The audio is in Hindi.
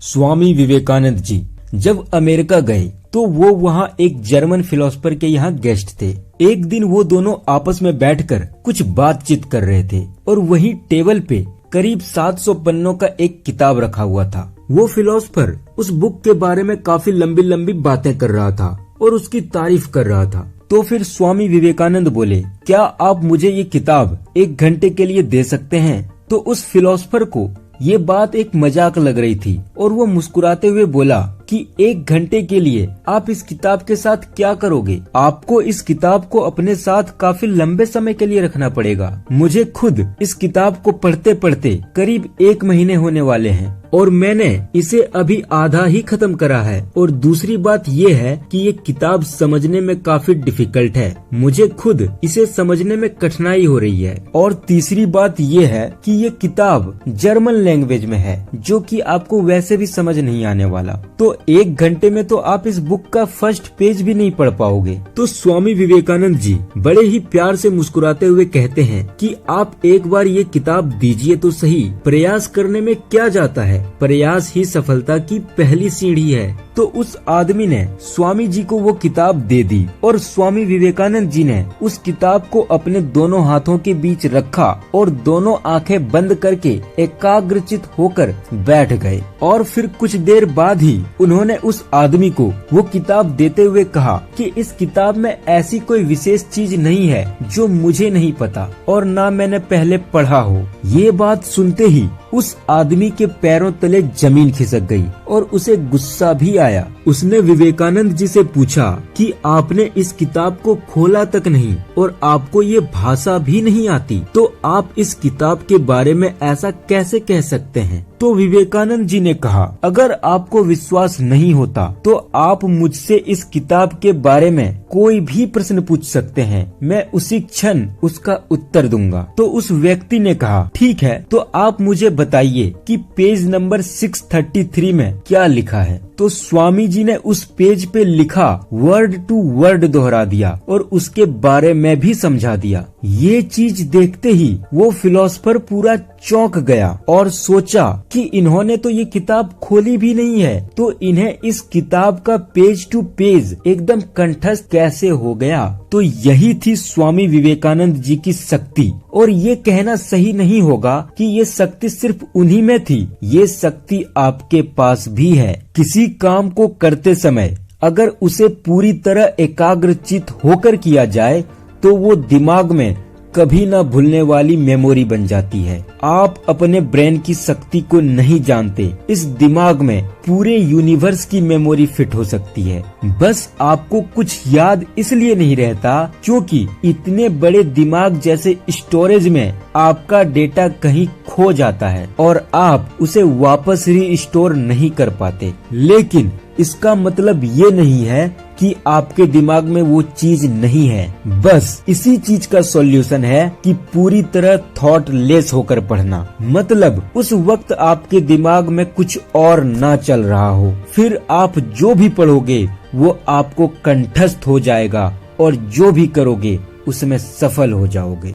स्वामी विवेकानंद जी जब अमेरिका गए तो वो वहाँ एक जर्मन फिलोसोफर के यहाँ गेस्ट थे। एक दिन वो दोनों आपस में बैठकर कुछ बातचीत कर रहे थे और वहीं टेबल पे करीब 700 पन्नों का एक किताब रखा हुआ था। वो फिलोसोफर उस बुक के बारे में काफी लंबी लंबी बातें कर रहा था और उसकी तारीफ कर रहा था। तो फिर स्वामी विवेकानंद बोले, क्या आप मुझे ये किताब 1 घंटे के लिए दे सकते हैं? तो उस फिलोसोफर को ये बात एक मजाक लग रही थी और वो मुस्कुराते हुए बोला कि 1 घंटे के लिए आप इस किताब के साथ क्या करोगे? आपको इस किताब को अपने साथ काफी लंबे समय के लिए रखना पड़ेगा। मुझे खुद इस किताब को पढ़ते पढ़ते करीब 1 महीने होने वाले हैं और मैंने इसे अभी आधा ही खत्म करा है। और दूसरी बात ये है कि ये किताब समझने में काफी डिफिकल्ट है। मुझे खुद इसे समझने में कठिनाई हो रही है। और तीसरी बात ये है कि ये किताब जर्मन लैंग्वेज में है जो कि आपको वैसे भी समझ नहीं आने वाला। तो 1 घंटे में तो आप इस बुक का फर्स्ट पेज भी नहीं पढ़ पाओगे। तो स्वामी विवेकानंद जी बड़े ही प्यार से मुस्कुराते हुए कहते हैं कि आप एक बार ये किताब दीजिए तो सही। प्रयास करने में क्या जाता है, प्रयास ही सफलता की पहली सीढ़ी है। तो उस आदमी ने स्वामी जी को वो किताब दे दी और स्वामी विवेकानंद जी ने उस किताब को अपने दोनों हाथों के बीच रखा और दोनों आंखें बंद करके एकाग्रचित होकर बैठ गए। और फिर कुछ देर बाद ही उन्होंने उस आदमी को वो किताब देते हुए कहा कि इस किताब में ऐसी कोई विशेष चीज नहीं है जो मुझे नहीं पता और ना मैंने पहले पढ़ा हो। ये बात सुनते ही उस आदमी के पैरों तले जमीन खिसक गई और उसे गुस्सा भी आया। उसने विवेकानंद जी से पूछा कि आपने इस किताब को खोला तक नहीं और आपको ये भाषा भी नहीं आती, तो आप इस किताब के बारे में ऐसा कैसे कह सकते हैं? तो विवेकानंद जी ने कहा, अगर आपको विश्वास नहीं होता तो आप मुझसे इस किताब के बारे में कोई भी प्रश्न पूछ सकते हैं, मैं उसी क्षण उसका उत्तर दूंगा। तो उस व्यक्ति ने कहा, ठीक है, तो आप मुझे बताइए कि पेज नंबर 633 में क्या लिखा है। तो स्वामी जी ने उस पेज पे लिखा वर्ड टू वर्ड दोहरा दिया और उसके बारे में भी समझा दिया। ये चीज देखते ही वो फिलोसोफर पूरा चौंक गया और सोचा कि इन्होंने तो ये किताब खोली भी नहीं है, तो इन्हें इस किताब का पेज टू पेज एकदम कंठस्थ कैसे हो गया? तो यही थी स्वामी विवेकानंद जी की शक्ति। और ये कहना सही नहीं होगा कि ये शक्ति सिर्फ उन्हीं में थी, ये शक्ति आपके पास भी है। किसी काम को करते समय अगर उसे पूरी तरह एकाग्रचित होकर किया जाए तो वो दिमाग में कभी न भूलने वाली मेमोरी बन जाती है। आप अपने ब्रेन की शक्ति को नहीं जानते। इस दिमाग में पूरे यूनिवर्स की मेमोरी फिट हो सकती है। बस आपको कुछ याद इसलिए नहीं रहता क्योंकि इतने बड़े दिमाग जैसे स्टोरेज में आपका डेटा कहीं खो जाता है और आप उसे वापस रीस्टोर नहीं कर पाते। लेकिन इसका मतलब ये नहीं है कि आपके दिमाग में वो चीज नहीं है। बस इसी चीज का सॉल्यूशन है कि पूरी तरह थॉट लेस होकर पढ़ना। मतलब उस वक्त आपके दिमाग में कुछ और ना चल रहा हो, फिर आप जो भी पढ़ोगे वो आपको कंठस्थ हो जाएगा और जो भी करोगे उसमें सफल हो जाओगे।